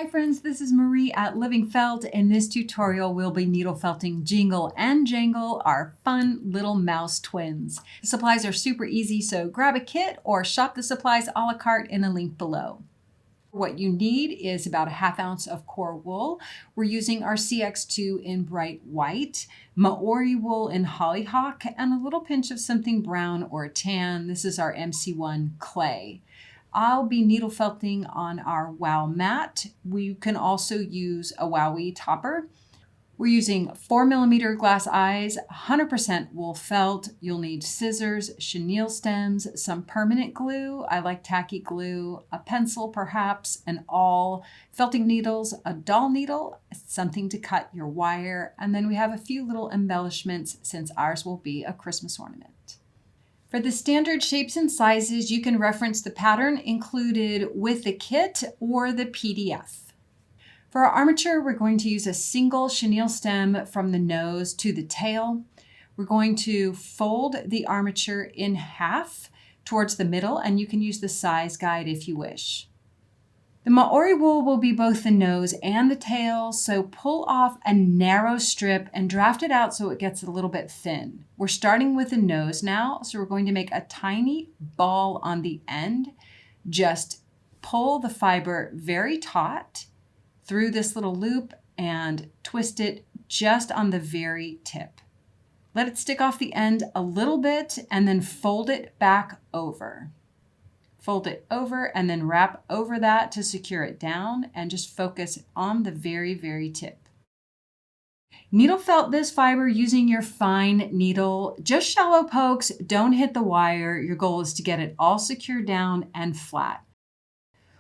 Hi friends, this is Marie at Living Felt. In this tutorial, we'll be needle felting Jingle and Jangle, our fun little mouse twins. The supplies are super easy, so grab a kit or shop the supplies a la carte in the link below. What you need is about a ½ ounce of core wool. We're using our CX2 in bright white, Maori wool in hollyhock, and a little pinch of something brown or tan. This is our MC1 clay. I'll be needle felting on our WOW mat. We can also use a WOWie topper. We're using 4mm glass eyes, 100% wool felt. You'll need scissors, chenille stems, some permanent glue. I like tacky glue, a pencil perhaps, an awl, felting needles, a doll needle, something to cut your wire, and then we have a few little embellishments since ours will be a Christmas ornament. For the standard shapes and sizes, you can reference the pattern included with the kit or the PDF. For our armature, we're going to use a single chenille stem from the nose to the tail. We're going to fold the armature in half towards the middle, and you can use the size guide if you wish. The Maori wool will be both the nose and the tail, so pull off a narrow strip and draft it out so it gets a little bit thin. We're starting with the nose now, so we're going to make a tiny ball on the end. Just pull the fiber very taut through this little loop and twist it just on the very tip. Let it stick off the end a little bit and then fold it back over. Fold it over and then wrap over that to secure it down and just focus on the very, very tip. Needle felt this fiber using your fine needle, just shallow pokes, don't hit the wire. Your goal is to get it all secure down and flat.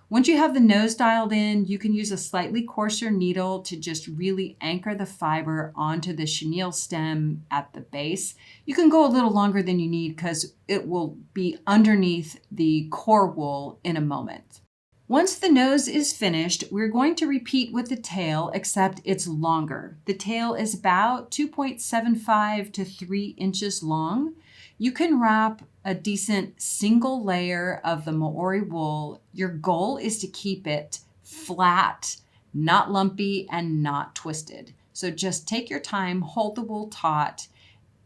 Once you have the nose dialed in, you can use a slightly coarser needle to just really anchor the fiber onto the chenille stem at the base. You can go a little longer than you need because it will be underneath the core wool in a moment. Once the nose is finished, we're going to repeat with the tail, except it's longer. The tail is about 2.75 to 3 inches long. You can wrap a decent single layer of the Maori wool. Your goal is to keep it flat, not lumpy, and not twisted. So just take your time, hold the wool taut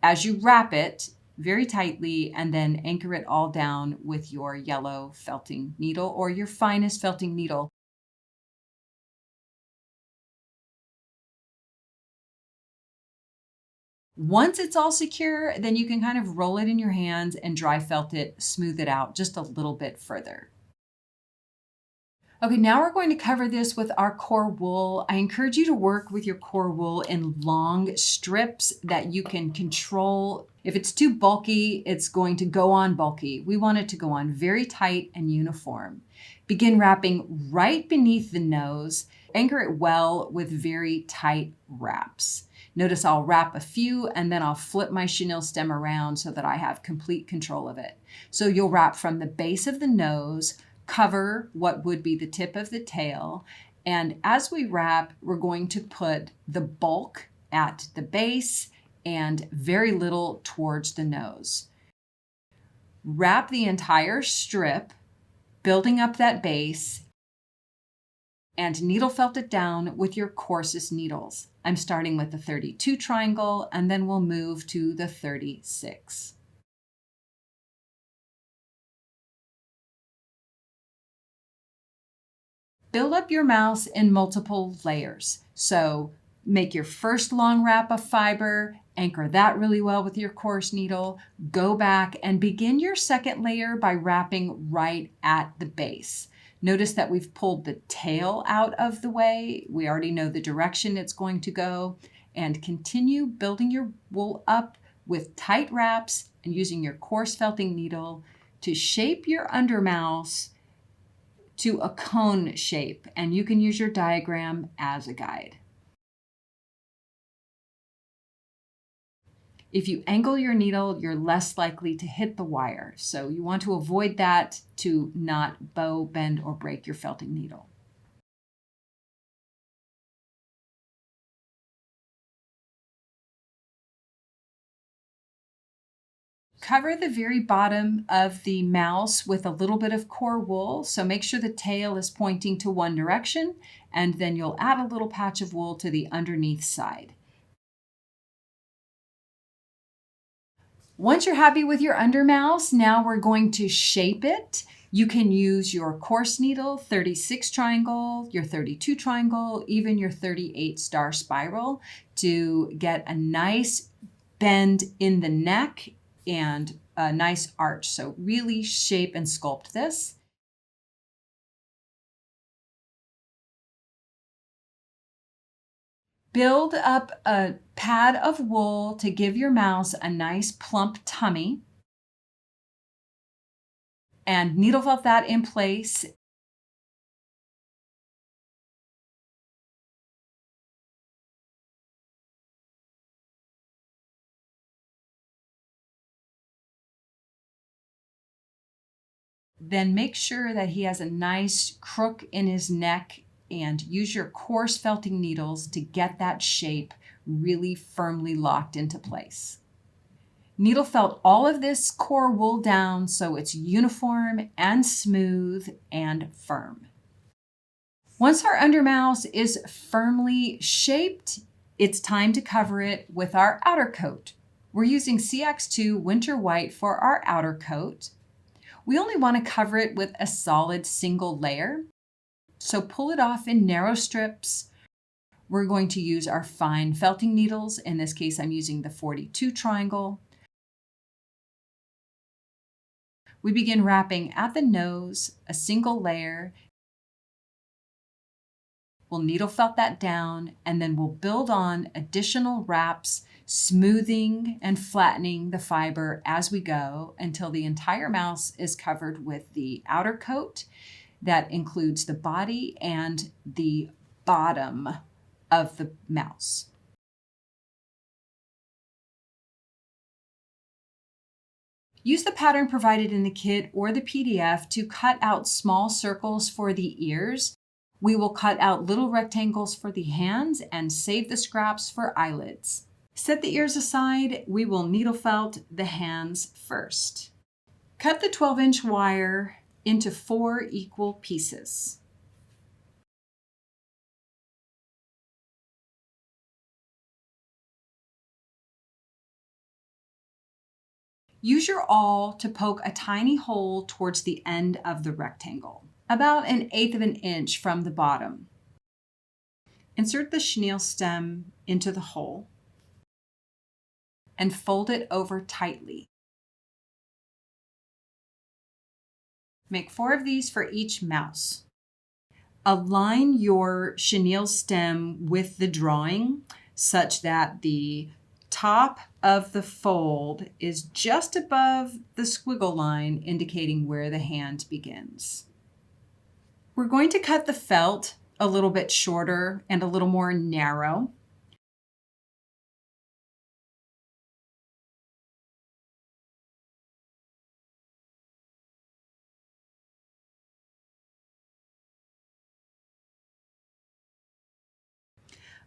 as you wrap it very tightly, and then anchor it all down with your yellow felting needle or your finest felting needle. Once it's all secure, then you can kind of roll it in your hands and dry felt it, smooth it out just a little bit further. Okay, now we're going to cover this with our core wool. I encourage you to work with your core wool in long strips that you can control. If it's too bulky, it's going to go on bulky. We want it to go on very tight and uniform. Begin wrapping right beneath the nose. Anchor it well with very tight wraps. Notice I'll wrap a few and then I'll flip my chenille stem around so that I have complete control of it. So you'll wrap from the base of the nose, cover what would be the tip of the tail, and as we wrap, we're going to put the bulk at the base and very little towards the nose. Wrap the entire strip, building up that base, and needle felt it down with your coarsest needles. I'm starting with the 32 triangle, and then we'll move to the 36. Build up your mouse in multiple layers. So make your first long wrap of fiber, anchor that really well with your coarse needle, go back and begin your second layer by wrapping right at the base. Notice that we've pulled the tail out of the way. We already know the direction it's going to go, and continue building your wool up with tight wraps and using your coarse felting needle to shape your undermouse to a cone shape, and you can use your diagram as a guide. If you angle your needle, you're less likely to hit the wire, so you want to avoid that to not bow, bend, or break your felting needle. Cover the very bottom of the mouse with a little bit of core wool. So make sure the tail is pointing to one direction, and then you'll add a little patch of wool to the underneath side. Once you're happy with your under mouse, now we're going to shape it. You can use your coarse needle, 36 triangle, your 32 triangle, even your 38 star spiral to get a nice bend in the neck and a nice arch. So really shape and sculpt this. Build up a pad of wool to give your mouse a nice plump tummy. And needle felt that in place. Then make sure that he has a nice crook in his neck and use your coarse felting needles to get that shape really firmly locked into place. Needle felt all of this core wool down so it's uniform and smooth and firm. Once our under mouse is firmly shaped, it's time to cover it with our outer coat. We're using CX2 Winter White for our outer coat. We only want to cover it with a solid single layer. So pull it off in narrow strips. We're going to use our fine felting needles. In this case, I'm using the 42 triangle. We begin wrapping at the nose, a single layer. We'll needle felt that down, and then we'll build on additional wraps, smoothing and flattening the fiber as we go until the entire mouse is covered with the outer coat. That includes the body and the bottom of the mouse. Use the pattern provided in the kit or the PDF to cut out small circles for the ears. We will cut out little rectangles for the hands and save the scraps for eyelids. Set the ears aside. We will needle felt the hands first. Cut the 12-inch wire into 4 equal pieces. Use your awl to poke a tiny hole towards the end of the rectangle, about 1/8 of an inch from the bottom. Insert the chenille stem into the hole and fold it over tightly. Make 4 of these for each mouse. Align your chenille stem with the drawing such that the top of the fold is just above the squiggle line indicating where the hand begins. We're going to cut the felt a little bit shorter and a little more narrow.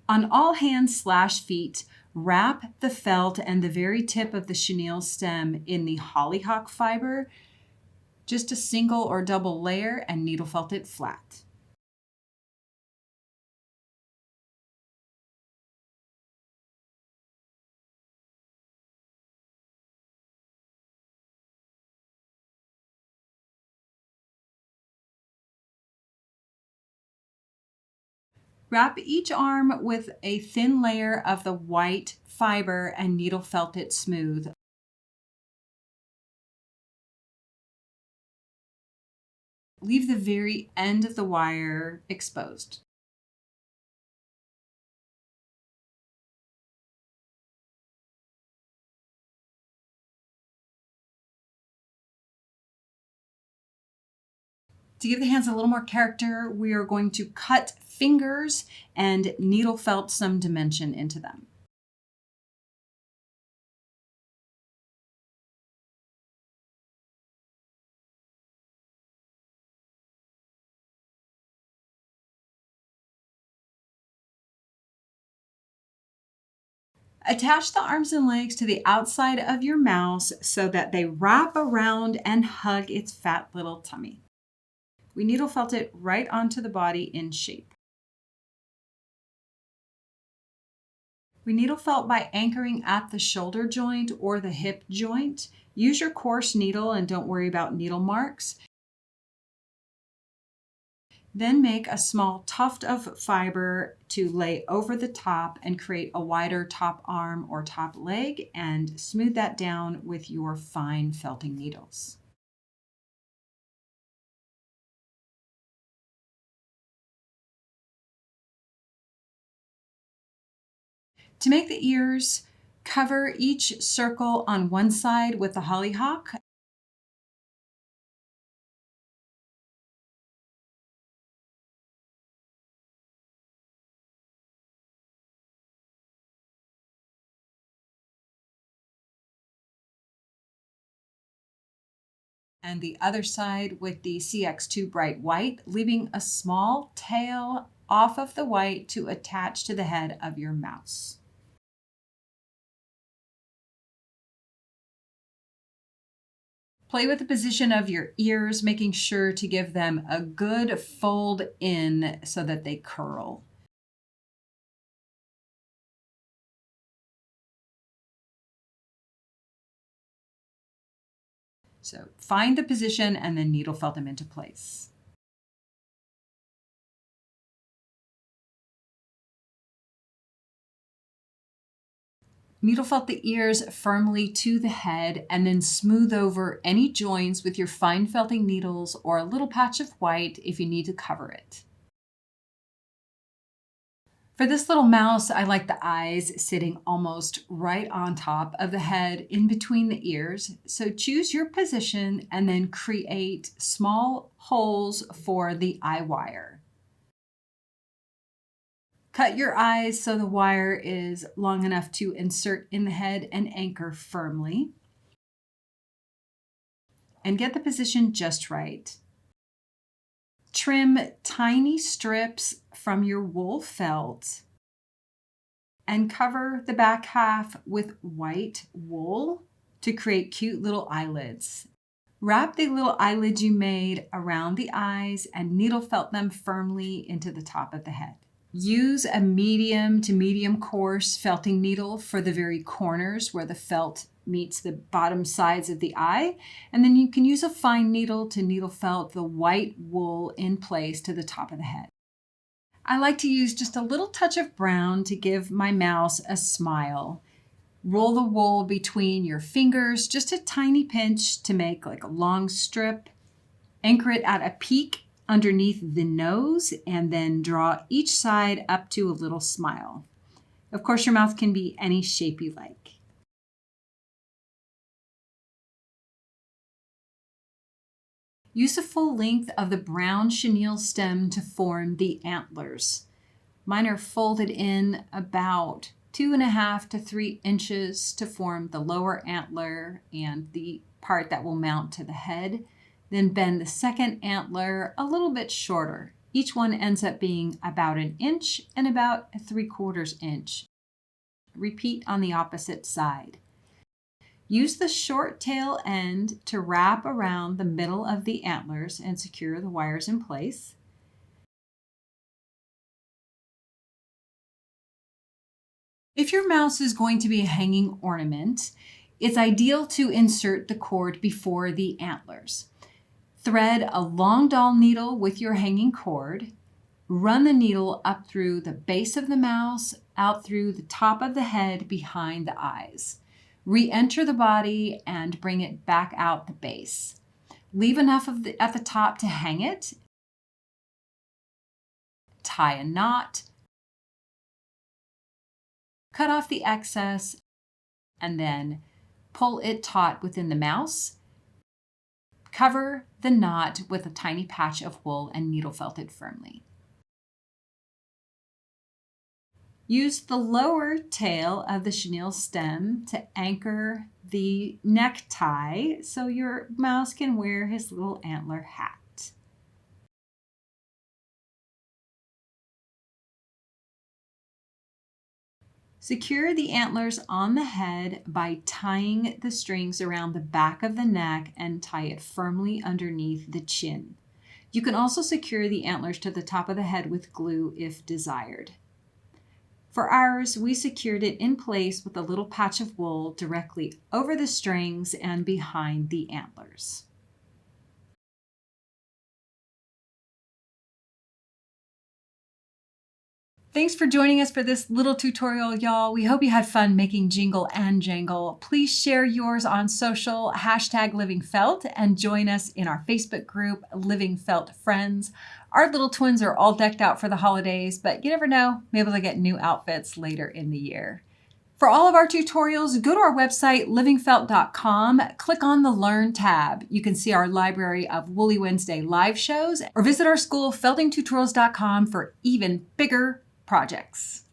On all hands/feet, wrap the felt and the very tip of the chenille stem in the hollyhock fiber, just a single or double layer, and needle felt it flat. Wrap each arm with a thin layer of the white fiber and needle felt it smooth. Leave the very end of the wire exposed. To give the hands a little more character, we are going to cut fingers and needle felt some dimension into them. Attach the arms and legs to the outside of your mouse so that they wrap around and hug its fat little tummy. We needle felt it right onto the body in shape. We needle felt by anchoring at the shoulder joint or the hip joint. Use your coarse needle and don't worry about needle marks. Then make a small tuft of fiber to lay over the top and create a wider top arm or top leg, and smooth that down with your fine felting needles. To make the ears, cover each circle on one side with the hollyhock. And the other side with the CX2 bright white, leaving a small tail off of the white to attach to the head of your mouse. Play with the position of your ears, making sure to give them a good fold in so that they curl. So find the position and then needle felt them into place. Needle felt the ears firmly to the head and then smooth over any joints with your fine felting needles or a little patch of white if you need to cover it. For this little mouse, I like the eyes sitting almost right on top of the head in between the ears. So choose your position and then create small holes for the eye wire. Cut your eyes so the wire is long enough to insert in the head and anchor firmly. And get the position just right. Trim tiny strips from your wool felt and cover the back half with white wool to create cute little eyelids. Wrap the little eyelids you made around the eyes and needle felt them firmly into the top of the head. Use a medium to medium coarse felting needle for the very corners where the felt meets the bottom sides of the eye, and then you can use a fine needle to needle felt the white wool in place to the top of the head. I like to use just a little touch of brown to give my mouse a smile. Roll the wool between your fingers, just a tiny pinch to make like a long strip. Anchor it at a peak underneath the nose and then draw each side up to a little smile. Of course, your mouth can be any shape you like. Use the full length of the brown chenille stem to form the antlers. Mine are folded in about 2.5 to 3 inches to form the lower antler and the part that will mount to the head. Then bend the second antler a little bit shorter. Each one ends up being about 1 inch and about 3/4 inch. Repeat on the opposite side. Use the short tail end to wrap around the middle of the antlers and secure the wires in place. If your mouse is going to be a hanging ornament, it's ideal to insert the cord before the antlers. Thread a long doll needle with your hanging cord. Run the needle up through the base of the mouse, out through the top of the head behind the eyes. Re-enter the body and bring it back out the base. Leave enough at the top to hang it. Tie a knot. Cut off the excess and then pull it taut within the mouse. Cover the knot with a tiny patch of wool and needle felt it firmly. Use the lower tail of the chenille stem to anchor the necktie so your mouse can wear his little antler hat. Secure the antlers on the head by tying the strings around the back of the neck and tie it firmly underneath the chin. You can also secure the antlers to the top of the head with glue if desired. For ours, we secured it in place with a little patch of wool directly over the strings and behind the antlers. Thanks for joining us for this little tutorial, y'all. We hope you had fun making Jingle and Jangle. Please share yours on social, #LivingFelt, and join us in our Facebook group, Living Felt Friends. Our little twins are all decked out for the holidays, but you never know, maybe they'll get new outfits later in the year. For all of our tutorials, go to our website, livingfelt.com, click on the Learn tab. You can see our library of Woolly Wednesday live shows, or visit our school, feltingtutorials.com, for even bigger projects.